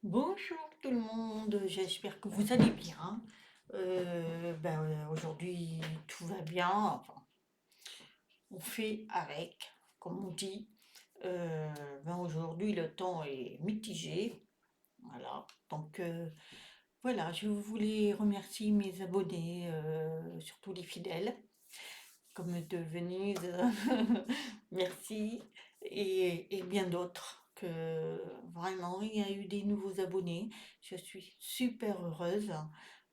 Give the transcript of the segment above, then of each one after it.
Bonjour tout le monde, j'espère que vous allez bien. Aujourd'hui tout va bien, enfin, on fait avec, comme on dit. Aujourd'hui le temps est mitigé, voilà. Voilà, je voulais remercier mes abonnés, surtout les fidèles, comme de Venise, merci, et bien d'autres, que vraiment il y a eu des nouveaux abonnés. Je suis super heureuse.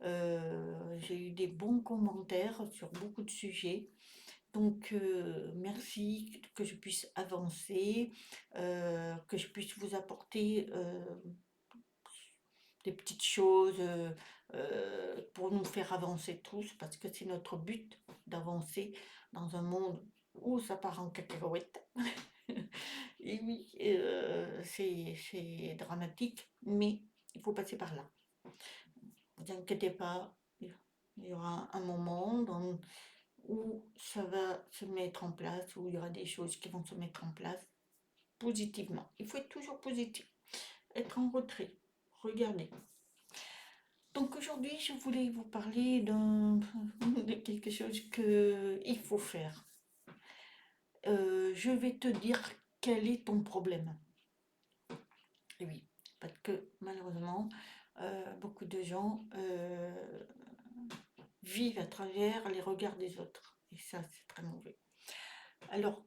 J'ai eu des bons commentaires sur beaucoup de sujets. Merci que je puisse avancer, que je puisse vous apporter des petites choses pour nous faire avancer tous, parce que c'est notre but d'avancer dans un monde où ça part en cacahuète. Et oui, c'est dramatique, mais il faut passer par là. Ne vous inquiétez pas, il y aura un moment où ça va se mettre en place, où il y aura des choses qui vont se mettre en place positivement. Il faut être toujours positif, être en retrait, regarder. Donc aujourd'hui, je voulais vous parler de quelque chose qu'il faut faire. Je vais te dire quel est ton problème. Et oui, parce que malheureusement, beaucoup de gens vivent à travers les regards des autres. Et ça, c'est très mauvais. Alors,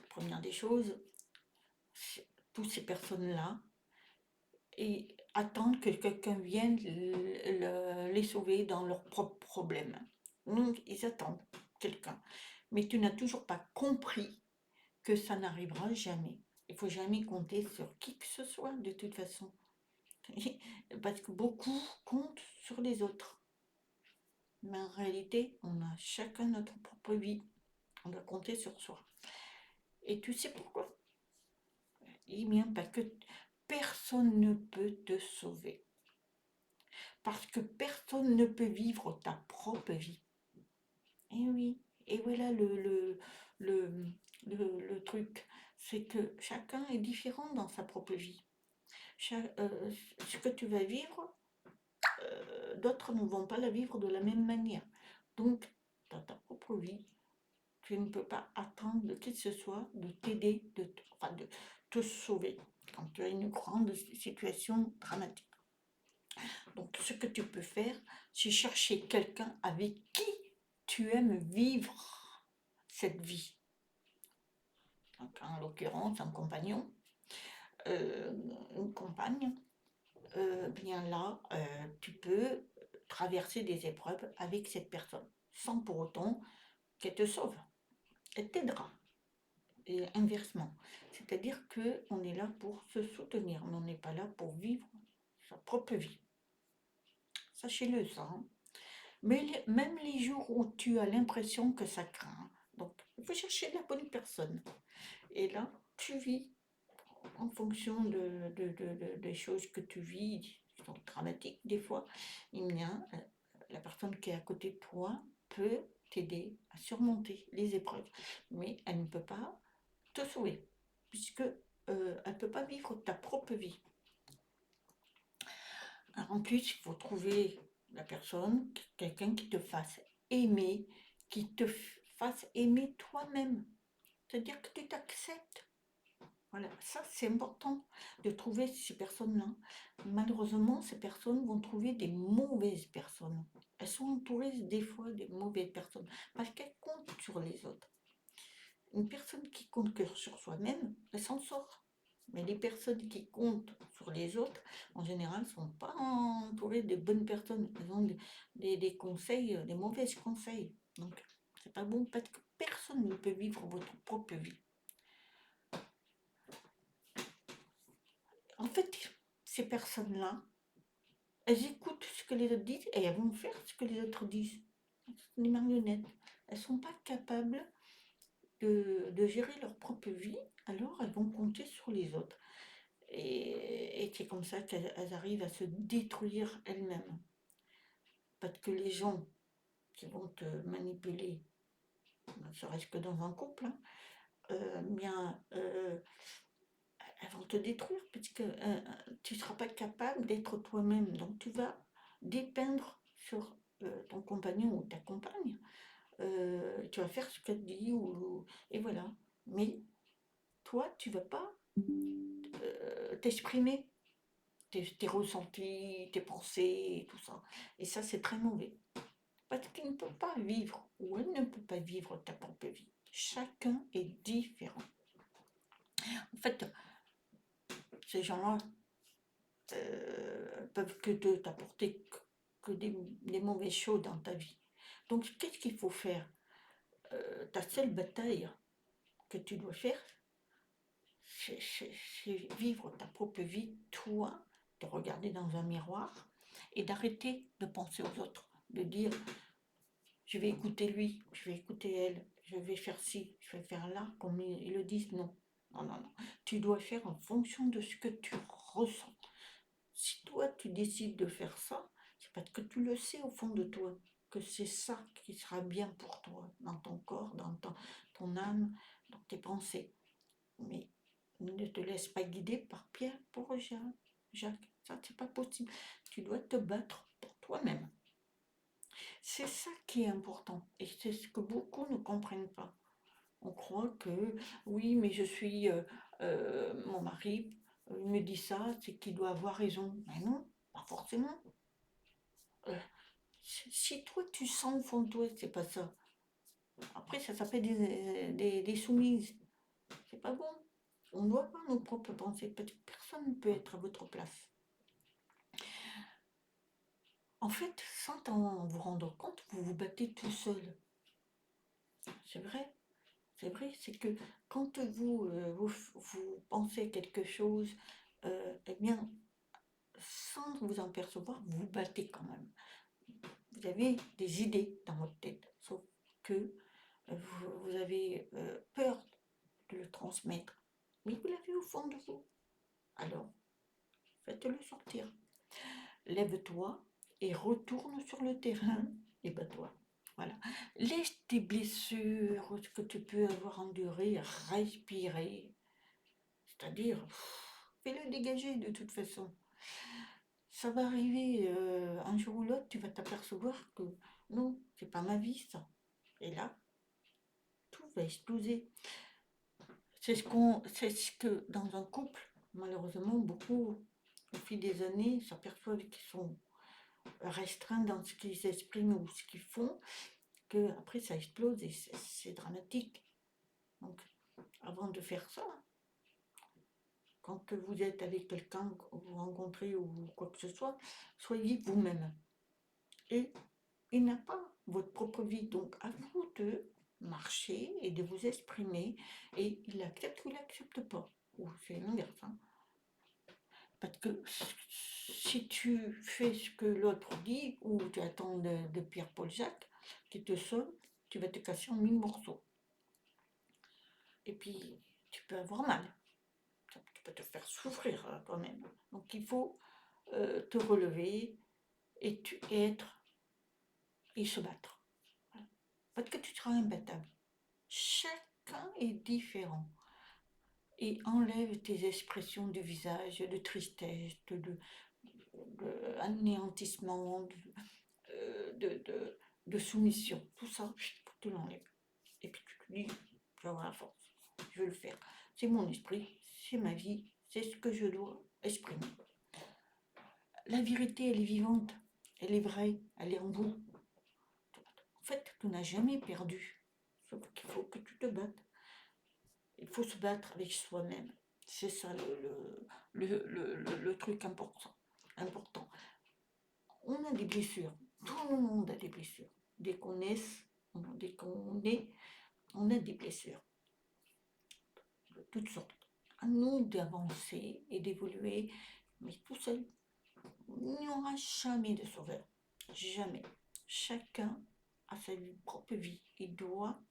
première des choses, toutes ces personnes-là et attendent que quelqu'un vienne les sauver dans leurs propres problèmes. Donc, ils attendent quelqu'un. Mais tu n'as toujours pas compris que ça n'arrivera jamais. Il faut jamais compter sur qui que ce soit de toute façon. Parce que beaucoup comptent sur les autres. Mais en réalité, on a chacun notre propre vie. On doit compter sur soi. Et tu sais pourquoi? Eh bien, parce que personne ne peut te sauver. Parce que personne ne peut vivre ta propre vie. Et oui, et voilà le, le truc. C'est que chacun est différent dans sa propre vie. Ce que tu vas vivre, d'autres ne vont pas la vivre de la même manière. Donc, dans ta propre vie, tu ne peux pas attendre de qui que ce soit de t'aider, enfin de te sauver quand tu as une grande situation dramatique. Donc, ce que tu peux faire, c'est chercher quelqu'un avec qui tu aimes vivre cette vie. Donc, en l'occurrence, un compagnon, euh, une compagne, bien là, tu peux traverser des épreuves avec cette personne, sans pour autant qu'elle te sauve. Elle t'aidera. Et inversement. C'est-à-dire qu'on est là pour se soutenir, mais on n'est pas là pour vivre sa propre vie. Sachez-le, ça. Hein. Mais même les jours où tu as l'impression que ça craint, donc il faut chercher la bonne personne. Et là, tu vis en fonction des choses que tu vis, qui sont dramatiques des fois. Eh bien, la personne qui est à côté de toi peut t'aider à surmonter les épreuves, mais elle ne peut pas te sauver, puisque elle ne peut pas vivre ta propre vie. Alors, en plus, il faut trouver la personne, quelqu'un qui te fasse aimer, qui te fasse aimer toi-même. C'est-à-dire que tu t'acceptes. Voilà, ça c'est important de trouver ces personnes-là. Malheureusement, ces personnes vont trouver des mauvaises personnes. Elles sont entourées des fois des mauvaises personnes parce qu'elles comptent sur les autres. Une personne qui compte que sur soi-même, elle s'en sort. Mais les personnes qui comptent sur les autres, en général, ne sont pas entourées de bonnes personnes. Elles ont des conseils, des mauvais conseils. Donc, c'est pas bon parce que personne ne peut vivre votre propre vie. En fait, ces personnes-là, elles écoutent ce que les autres disent et elles vont faire ce que les autres disent. Les marionnettes. Elles ne sont pas capables de gérer leur propre vie, alors elles vont compter sur les autres. Et c'est comme ça qu'elles arrivent à se détruire elles-mêmes. Parce que les gens qui vont te manipuler, ne serait-ce que dans un couple, bien, elles vont te détruire parce que tu ne seras pas capable d'être toi-même. Donc tu vas dépeindre sur ton compagnon ou ta compagne. Tu vas faire ce qu'elle dit et voilà. Mais toi, tu ne vas pas t'exprimer tes ressentis, tes pensées et tout ça. Et ça, c'est très mauvais. Parce qu'il ne peut pas vivre, ou elle ne peut pas vivre ta propre vie. Chacun est différent. En fait, ces gens-là peuvent que t'apporter que des mauvaises choses dans ta vie. Donc, qu'est-ce qu'il faut faire? Ta seule bataille que tu dois faire, c'est vivre ta propre vie, toi, te regarder dans un miroir et d'arrêter de penser aux autres, de dire je vais écouter lui, je vais écouter elle, je vais faire ci, je vais faire là, comme ils le disent, non. Non, non, non. Tu dois faire en fonction de ce que tu ressens. Si toi, tu décides de faire ça, c'est parce que tu le sais au fond de toi, que c'est ça qui sera bien pour toi, dans ton corps, dans ton âme, dans tes pensées. Mais ne te laisse pas guider par Pierre, pour Jacques. Ça, c'est pas possible. Tu dois te battre pour toi-même. C'est ça qui est important. Et c'est ce que beaucoup ne comprennent pas. On croit que oui, mais je suis mon mari, il me dit ça, c'est qu'il doit avoir raison. Mais non, pas forcément. Euh, si toi tu sens au fond de toi que c'est pas ça, après ça s'appelle des soumises. C'est pas bon. On doit avoir nos propres pensées. Personne ne peut être à votre place. En fait, sans vous rendre compte, vous vous battez tout seul. C'est vrai. C'est vrai, c'est que quand vous pensez quelque chose, eh bien, sans vous en percevoir, vous vous battez quand même. Vous avez des idées dans votre tête, sauf que vous avez peur de le transmettre. Mais vous l'avez au fond de vous. Alors, faites-le sortir. Lève-toi et retourne sur le terrain et bats-toi. Voilà. Laisse tes blessures, ce que tu peux avoir enduré, respirer. C'est-à-dire, fais-le dégager de toute façon. Ça va arriver un jour ou l'autre, tu vas t'apercevoir que non, c'est pas ma vie ça. Et là, tout va exploser. C'est ce que dans un couple, malheureusement, beaucoup, au fil des années, s'aperçoivent qu'ils sont restreints dans ce qu'ils expriment ou ce qu'ils font, que après ça explose et c'est dramatique. Donc, avant de faire ça, quand vous êtes avec quelqu'un que vous rencontrez ou quoi que ce soit, soyez vous-même. Et il n'a pas votre propre vie, donc à vous de marcher et de vous exprimer, et il accepte ou il n'accepte pas. Ou c'est l'inverse. Hein. Parce que si tu fais ce que l'autre dit, ou tu attends de Pierre-Paul Jacques qui te sonne, tu vas te casser en 1000 morceaux. Et puis, tu peux avoir mal. Tu peux te faire souffrir quand même. Donc il faut te relever et être et se battre. Voilà. Parce que tu seras imbattable. Chacun est différent. Et enlève tes expressions du visage, de tristesse, de anéantissement, de soumission. Tout ça, tu l'enlèves. Et puis tu te dis, je vais avoir la force, je vais le faire. C'est mon esprit, c'est ma vie, c'est ce que je dois exprimer. La vérité, elle est vivante, elle est vraie, elle est en vous. En fait, tu n'as jamais perdu. Sauf qu'il faut que tu te battes. Il faut se battre avec soi-même. C'est ça le truc important. On a des blessures. Tout le monde a des blessures. Dès qu'on est, on a des blessures. De toutes sortes. À nous d'avancer et d'évoluer. Mais tout seul, il n'y aura jamais de sauveur. Jamais. Chacun a sa propre vie. Il doit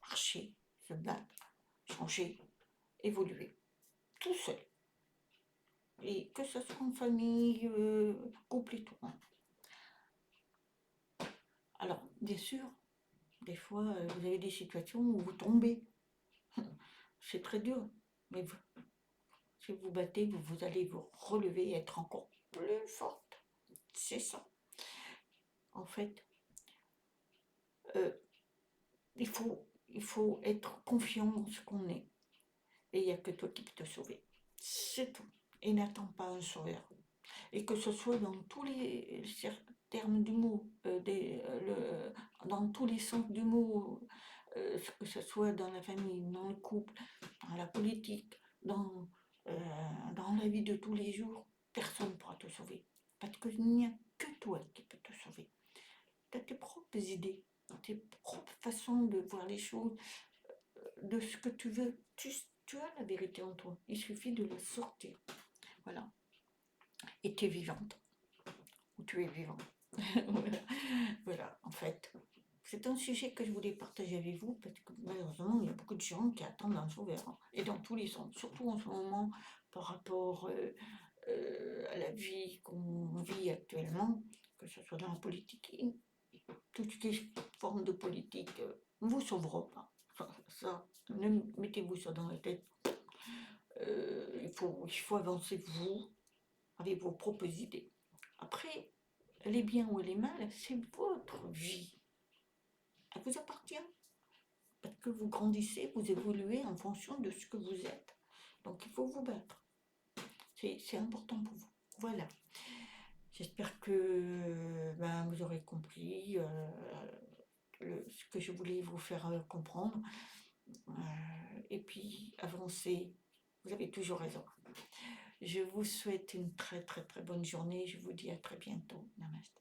marcher, se battre, changer, évoluer. Tout seul. Et que ce soit en famille, couple et tout. Hein. Alors, bien sûr, des fois, vous avez des situations où vous tombez. C'est très dur. Mais si vous battez, vous allez vous relever et être encore plus forte. C'est ça. En fait, euh, il faut être confiant en ce qu'on est. Et il n'y a que toi qui peux te sauver. C'est tout. Et n'attends pas un sauveur. Et que ce soit dans tous les termes du mot, dans tous les sens du mot, que ce soit dans la famille, dans le couple, dans la politique, euh, dans la vie de tous les jours, personne ne pourra te sauver. Parce qu'il n'y a que toi qui peux te sauver. Tu as tes propres idées, tes propres façons de voir les choses, de ce que tu veux. Tu as la vérité en toi. Il suffit de la sortir. Voilà. Et tu es vivante. Ou tu es vivant. Voilà, en fait. C'est un sujet que je voulais partager avec vous parce que malheureusement, il y a beaucoup de gens qui attendent un sauveur. Hein, et dans tous les sens, surtout en ce moment, par rapport à la vie qu'on vit actuellement, que ce soit dans la politique, toutes les formes de politique ne vous sauveront pas. Ça, mettez-vous ça dans la tête. Il faut avancer vous avec vos propres idées. Après, elle est bien ou elle est mal, c'est votre vie. Elle vous appartient. Parce que vous grandissez, vous évoluez en fonction de ce que vous êtes. Donc il faut vous battre. C'est important pour vous. Voilà. J'espère que vous aurez compris ce que je voulais vous faire comprendre. Et puis avancer. Vous avez toujours raison. Je vous souhaite une très très très bonne journée. Je vous dis à très bientôt. Namaste.